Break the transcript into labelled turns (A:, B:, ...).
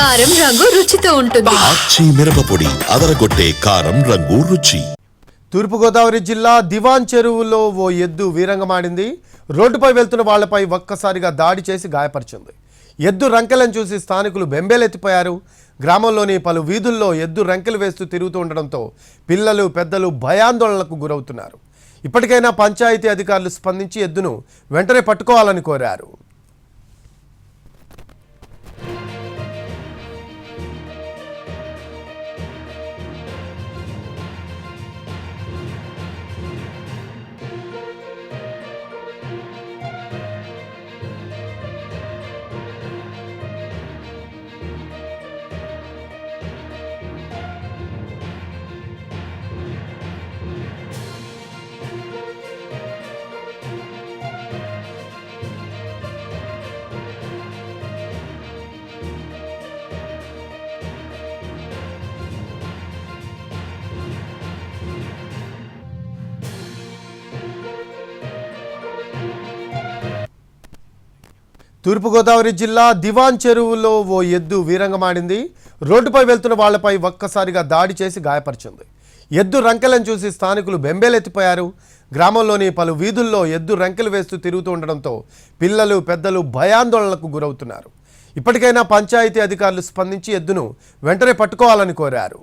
A: కారం రంగు రుచితో ఉంటుంది.
B: ఆచి మిరపపొడి అదరగొట్టే కారం రంగు రుచి.
C: తూర్పుగోదావరి జిల్లా దివాన్ చెరువులో ఓ ఎద్దు వీరంగమాడింది. రోడ్డుపై వెళ్తున్న వాళ్లపై ఒక్కసారిగా దాడి చేసి గాయపరిచింది. ఎద్దు రంకెలను చూసి స్థానికులు బెంబేలెత్తిపోయారు. గ్రామంలోని పలు వీధుల్లో ఎద్దు రంకెలు వేస్తూ తిరుగుతూ ఉండడంతో పిల్లలు పెద్దలు భయాందోళనలకు గురవుతున్నారు. ఇప్పటికైనా పంచాయతీ అధికారులు స్పందించి ఎద్దును వెంటనే పట్టుకోవాలని కోరారు. తూర్పుగోదావరి జిల్లా దివాన్ చెరువులో ఓ ఎద్దు వీరంగమాడింది. రోడ్డుపై వెళ్తున్న వాళ్లపై ఒక్కసారిగా దాడి చేసి గాయపరిచింది. ఎద్దు రంకెలను చూసి స్థానికులు బెంబేలెత్తిపోయారు. గ్రామంలోని పలు వీధుల్లో ఎద్దు రంకెలు వేస్తూ తిరుగుతూ ఉండడంతో పిల్లలు పెద్దలు భయాందోళనలకు గురవుతున్నారు. ఇప్పటికైనా పంచాయతీ అధికారులు స్పందించి ఎద్దును వెంటనే పట్టుకోవాలని కోరారు.